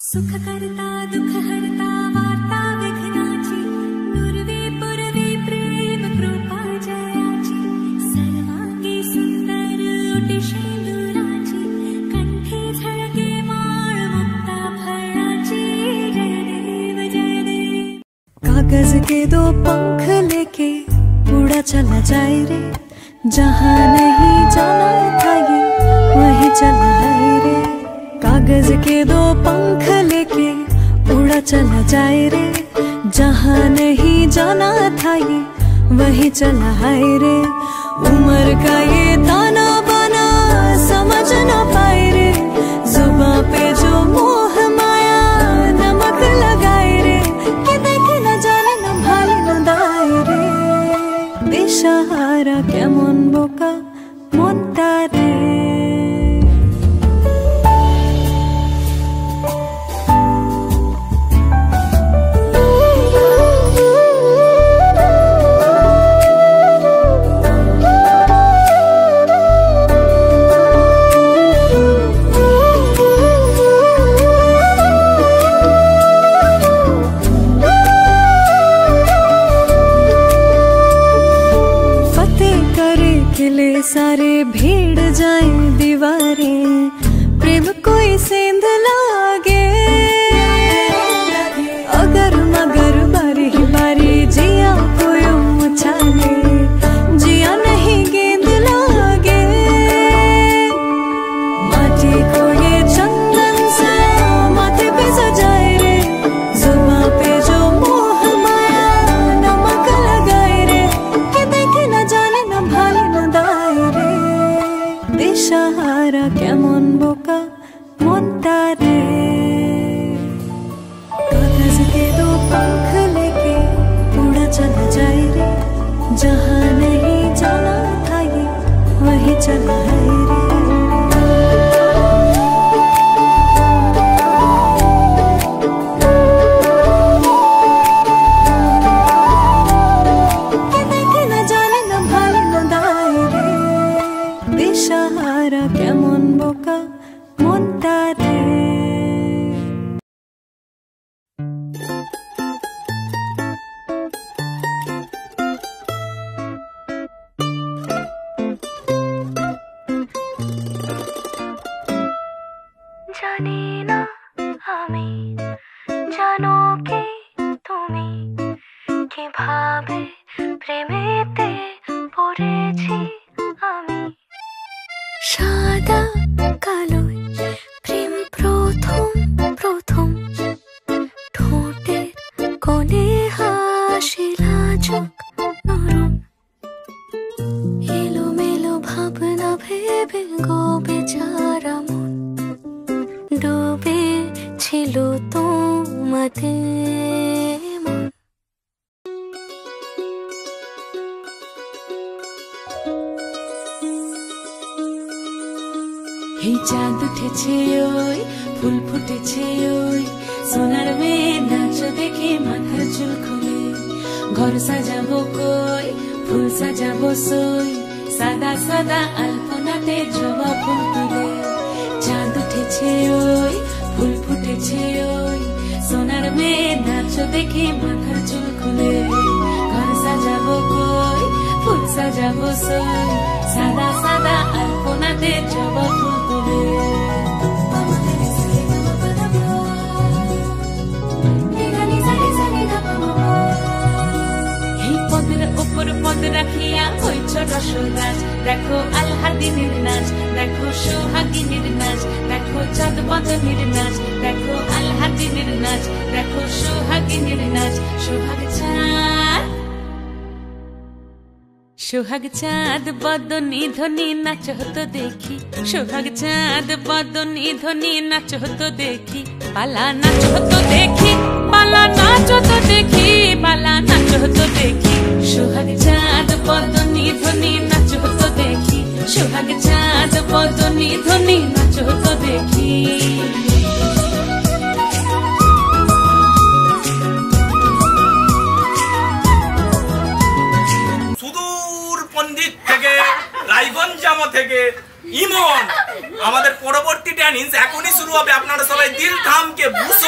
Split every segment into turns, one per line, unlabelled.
सुख करता दुख हरता वार्ता विघ्नाची नुरवी पुरवी प्रेम कृपा जयाची सर्वांगी सुंदर उटी शेंदुराची कंठी झळके माळ मुक्ता फळाची जय देव जय देव। कागज के दो पंख लेके उड़ा चला जाए रे, जहाँ नहीं जाना था ये वहीं चला है रे। कागज के दो पंख लेके उड़ा चला जाए रे, जहाँ नहीं जाना था ये वहीं चला है रे। उम्र का ये ताना बाना समझ ना पाए रे, जुबां पे जो मोह माया नमक लगाए रे, कि देखे न जाने न भाले न दाए रे। दिशाहारा केमन बोका मनटा रे। सारे भीड़ जाए दीवारें, प्रेम कोई सेंध लागे अगर मगर बारी बारी जिया कोई उछाले, जिया नहीं गेंद लागे। माटी को ये चंदन से माथे पे सजाए रे, जुबां पे जो मोह माया नमक लगाए रे, कि देखे न जाने न भाले न दाए रे। दिशाहारा केमन बोका मनटा रे। कागज के दो पंख लेके उड़ा चला जाए रे, जहाँ नहीं जाना था ये वहीं चला है रे। दिशाहारा केमन बोका मनटा रे।
জানি না আমি জানো কি তুমি কিভাবে প্রেমেতে পড়েছি আমি। সাদা কালোয় প্রেম প্রথম প্রথম, ঠোঁটের কোণে হাসি লাজুক নরম, এলোমেলো ভাবনা ভেবে গো বেচারা মন ডুবে ছিল তোমাতে মন।
এই চাঁদ উঠেছে ওই ফুল ফুটেছে ওই, সোনার মেয়ে নাচ দেখে মাথার চুল খুলে। ঘর সাজাবো কই ফুল সাজাবো সই, সাদা সাদা আলপনাতে জবা ফুল তুলে। চাঁদ উঠেছে ওই ফুল ফুটেছে ওই, সোনার মেয়ে নাচ দেখে মাথার চুল খুলে। ঘর সাজাবো কই ফুল সাজাবো সই, সাদা সাদা আলপনাতে জবা ফুল তুলে। এই পদের উপর পদ রাখিয়া হইছ রসরাজ, দেখো আলহাদিনের নাচ, দেখো সোহাগিনীর নাচ, দেখো চাঁদ বদনের নাচ, দেখো আলহাদিনের নাচ, দেখো সোহাগিনীর নাচ। সোহাগ চাঁদ সোহাগ চাঁদ বদনী ধ্বনি নাচ হতো দেখি, সোহাগ চাঁদ বদনী ধ্বনি নাচ হতো দেখি। পালা নাচ হতো দেখি, পালা নাচ হতো দেখি, পালা নাচ হতো দেখি। সোহাগ চাঁদ বদনী ধ্বনি নাচ হতো দেখি, সোহাগ চাঁদ বদনী ধ্বনি নাচ হতো দেখি।
সুদূর পণ্ডিত থেকে রায়গঞ্জামা থেকে ইমন আমাদের পরবর্তী ট্যানিংস এখনই শুরু হবে। আপনারা সবাই দিল থামকে বুঝ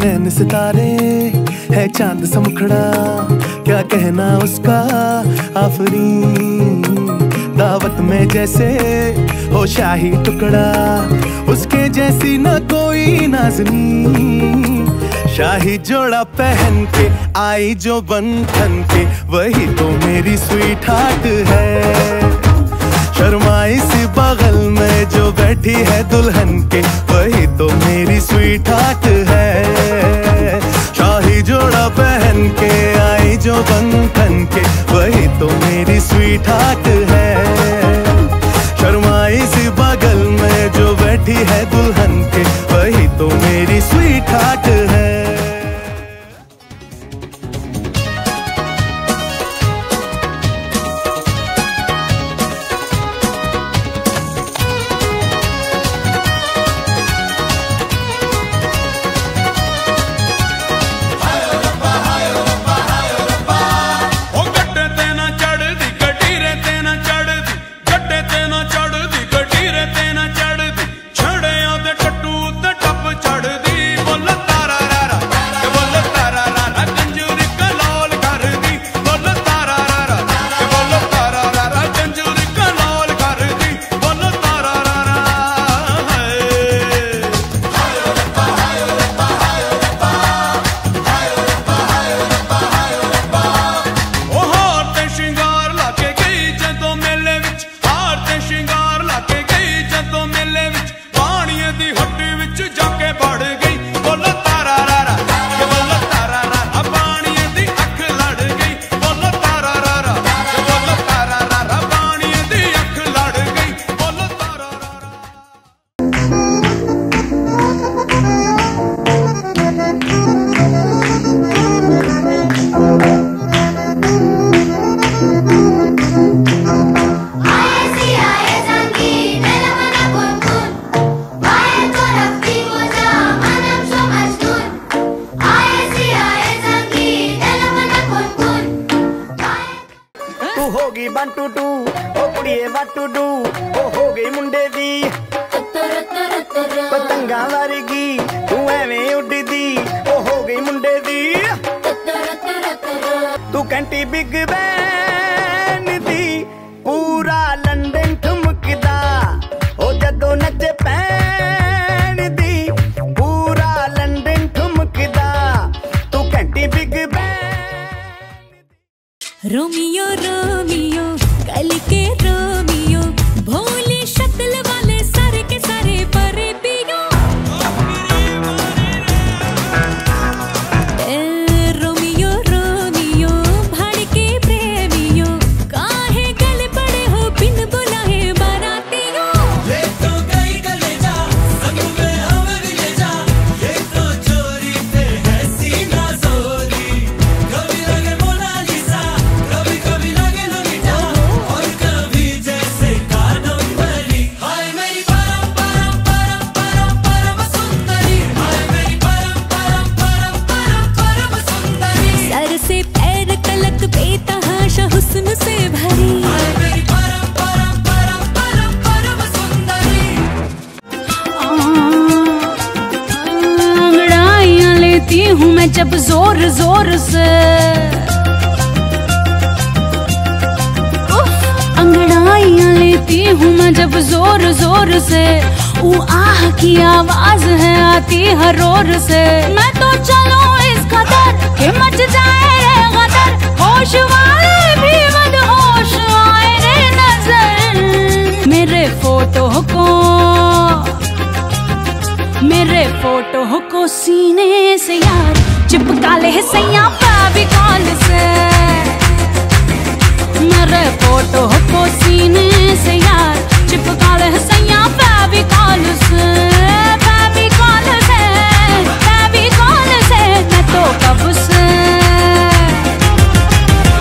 नैन सितारे है चांद सा मुखड़ा, क्या कहना उसका आफरीन। दावत में जैसे हो शाही टुकड़ा, उसके जैसी न कोई नाज़नीन। शाही जोड़ा पहन के आई जो बंधन के, वही तो मेरी स्वीट हार्ट है। शर्माई सी बगल में जो बैठी है दुल्हन के, वही तो मेरी स्वीट हार्ट है। शाही जोड़ा पहन के आई जो बंधन के, वही तो मेरी स्वीट हार्ट है। शर्माई सी बगल में जो बैठी है दुल्हन के, वही तो मेरी स्वीट हार्ट है। पतंगा वर्गी तू एवें उड़दी, ओ हो गई मुंडे दी। तू घंटी बिग बैन दी, पूरा लंदन ठुमकदा, ओ जदों नचे पैन दी, पूरा लंदन ठुमकदा। तू घंटी बिग बैन।
रोमियो रोमियो कल के रोमियो, भोली शक्ल वाले सारे के सारे परे पियो। रोमियो रोमियो भड़के प्रेमियो, काहे गले पड़े हो बिन बुलाए बारातियों। ये तो गई गले जा संग में हमें भी ले जा, ये तो चोरी पे है सीना जोरी। कभी लगे मोनालिसा, कभी कभी लगे लोलिता, और कभी जैसे कादम्बरी। हाय मेरी परम परम परम परम परम सुंदरी, हाय मेरी परम परम परम परम परम सुंदरी। सर से पैर तलक बेतहाशा हुस्न से भरी, हाय मेरी परम परम परम परम परम सुंदरी।
अंगड़ाइयां लेती हूँ मैं जब जोर जोर से, अंगड़ाइयां लेती हूँ मैं जब जोर जोर से। वो आह की आवाज है आती हर ओर से। मैं तो चलूं इस कदर कि मच जाए रे गदर, होश वाले भी बदहोश आए रे नजर। मेरे फोटो को सीने से यार चिपका ले सैया फेविकॉल से। मेरे फोटो को सीने से यार चिपका ले सैया फेविकॉल से। फेविकॉल से मैं तो कब से,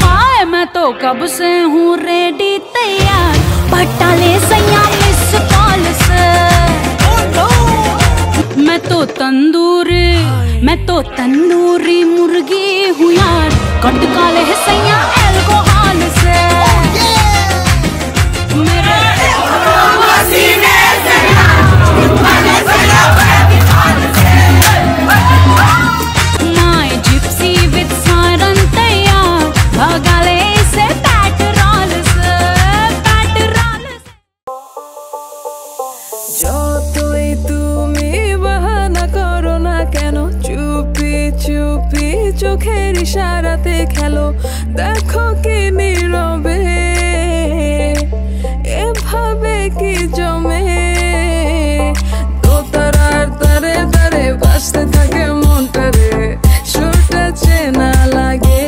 हाय मैं तो कब से हूँ रेडी तैयार, पटा ले सैया मिस कॉल से। मैं तो तंदूरी मुर्गी हूँ यार, कटका ले सैया एल्कोहल से।
চোখের ইশারাতে খেলো দেখো কি নীরবে এভাবে কি জমে দোতারার তারে তারে বাজতে থাকে মনটারে সুরটা চেনা লাগে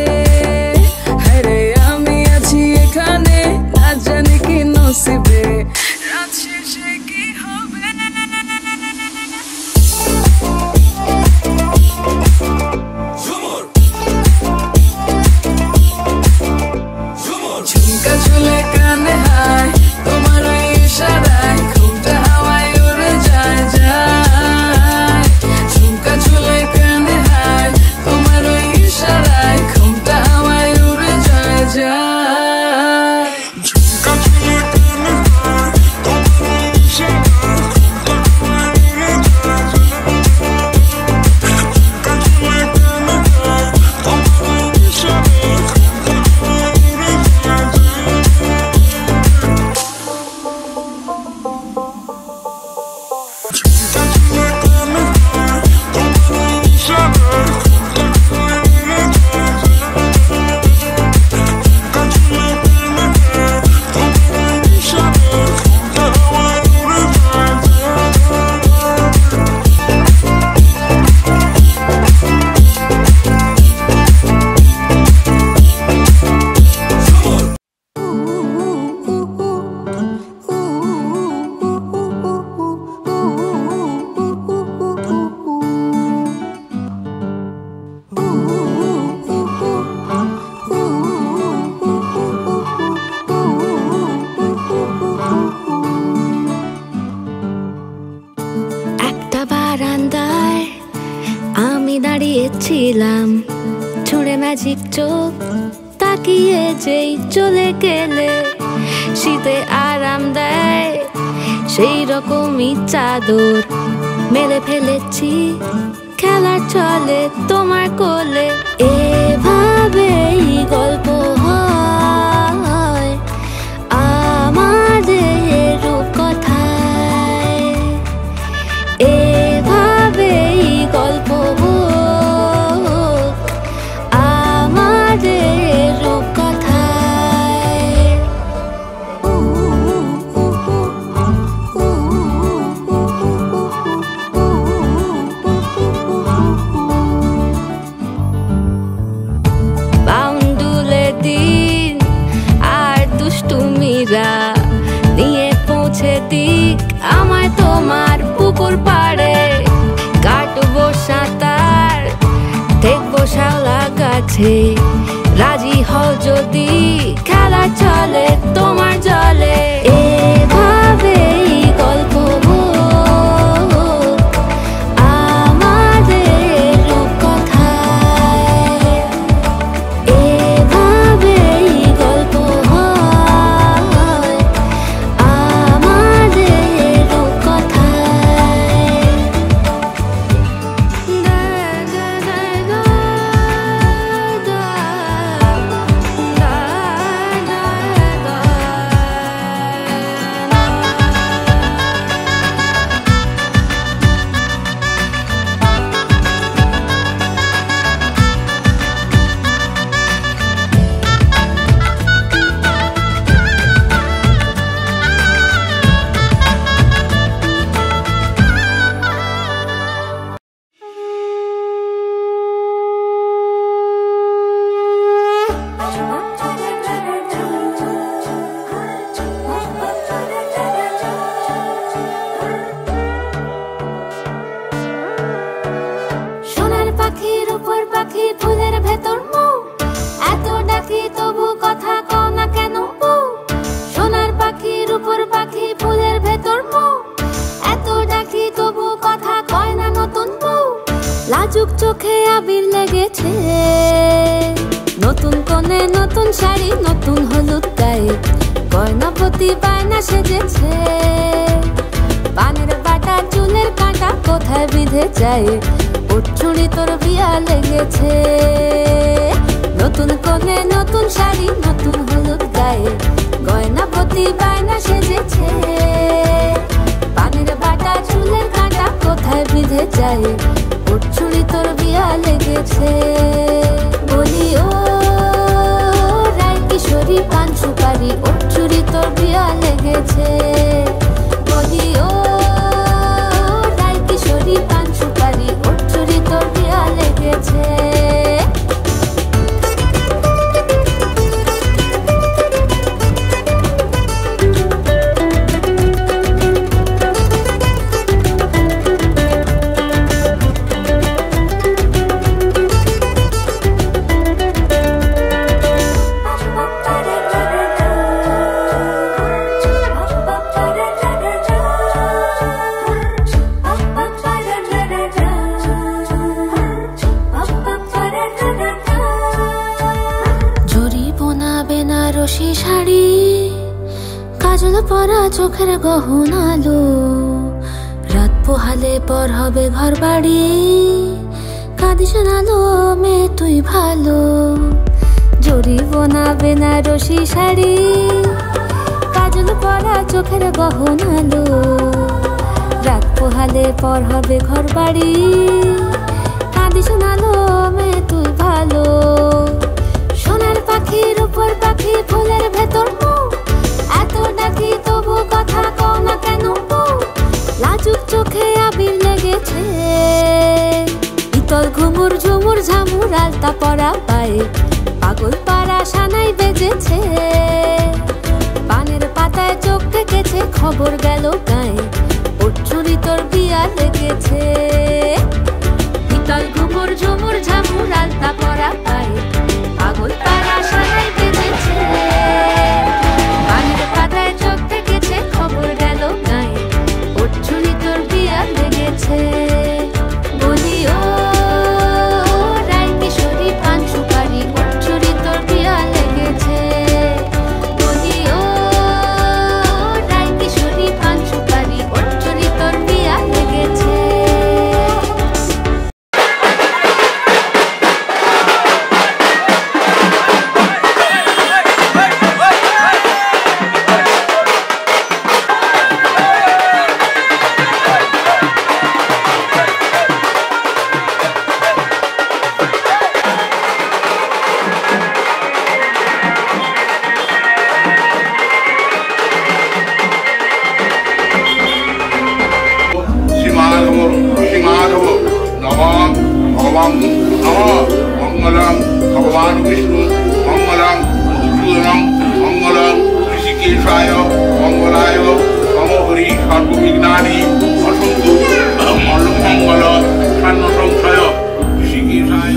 হায়রে আমি আছি এখানে না জানি কি নসিবে রাত শেষে কি হবে ঝুমকা ঝুলে কানে হায় তোমার ওই ইশারায় ঘুমটা হাওয়ায় উড়ে যায় যায় ঝুমকা ঝুলে কানে হায় তোমার ওই ইশারায় ঘুমটা হাওয়ায় উড়ে যায় যায় ঝুমকা ঝুলে কানে হায় তোমার ওই ইশারায় ঘুমটা হাওয়ায় উড়ে যায় ঝুমকা ঝুলে কানে হায় তোমার ওই ইশারায় ঘুমটা হাওয়ায় উড়ে যায়
একটা বারান্দায় আমি দাঁড়িয়েছিলাম ছুঁড়ে ম্যাজিক চোখ তাকিয়ে যেই চলে গেলে শীতে আরাম দেয় সেই রকমই চাদর মেলে ফেলেছি খেলার চলে তোমার কোলে এভাবেই গল্প হয় আমাদের রূপকথায় এভাবেই গল্প হোক আমাদের রূপকথায় বাউন্ডুলে দিন আর দুষ্টুমিরা নিয়ে পৌঁছে দিক আমায় তোমার পুকুর পাড়ে কাটবো সাঁতার দেখবো শাওলা গাছে রাজি হও যদি খেলা চলে তোমার জলে এভাবেই গল্প হোক আমাদের রূপকথায় এভাবেই গল্প হয় আমাদের রূপকথায় সোনার পাখির উপর পাখি ফুলের ভেতর মৌ এত ডাকি তবু কথা কও না কেন বউ সোনার পাখির উপর পাখি ফুলের ভেতর মৌ এত ডাকি তবু কথা কয় না নতুন বউ লাজুক চোখে আবির লেগেছে নতুন কোণে নতুন শাড়ি নতুন হলুদ গায়ে গয়নাপতি বায়না সেজেছে পানের বাটা চুলের কাঁটা কোথায় বিঁধে যায় উঠছুড়ি তোর বিয়া লেগেছে নতুন কোণে নতুন শাড়ি নতুন হলুদ গায়ে গয়নাপতি বায়না সেজেছে পানের বাটা চুলের কাঁটা কোথায় বিঁধে যায় উঠছুড়ি
তোর বিয়া লেগেছে। বলি ও রায় কিশোরী পান সুপারি ওর চুরি তোর বিয়া লেগেছে। বলি ও রায় কিশোরী পান সুপারি ওর চুরি তোর বিয়া লেগেছে। বেনারসি শাড়ি কাজল পরা চোখের গহনালো রাত পোহালে পর হবে ঘর বাড়ি কাঁদিস নালো মেয়ে তুই ভালো। জরি বোনা বেনারসি শাড়ি কাজল পরা চোখের গহনালো রাত পোহালে পর হবে ঘর বাড়ি কাঁদিস নালো মেয়ে তুই ভালো। সোনার পাখির উপর পাখি ফুলের ভেতর এত ডাকি তবু কথা কও না কেন। লাজুক চোখে আবির লেগেছে ইতল ঘুমুর ঝুমুর ঝামুর আলতা পরা পায়ে পাগল পাড়া সানাই বেজেছে। পানের পাতায় চোখ থেকেছে খবর গেল গায়ে ওর চুরি তোর বিয়া লেগেছে। ইতল ঘুমুর ঝুমুর ঝামুর আলতা পরা পায়ে পাগল পাড়া সানাই বেজেছে। পানের পাতায় চোখ থেকেছে খবর গেল গায়ে ওর চুরি তোর বিয়া লেগেছে। বলি ও রায় কিশোরী পান সুপারি ওর চুরি তোর বিয়া লেগেছে। বলি ও রায় কিশোরী পান সুপারি ওর চুরি তোর বিয়া লেগেছে।
मंगलम भगवान विष्णु मंगलम मधुसूदनम मंगलम ऋषिकेशाय मंगलाय समहरि सर्वविघ्नानि असन्तु मंगल शान्न संशय ऋषिकेशाय।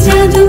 জাদু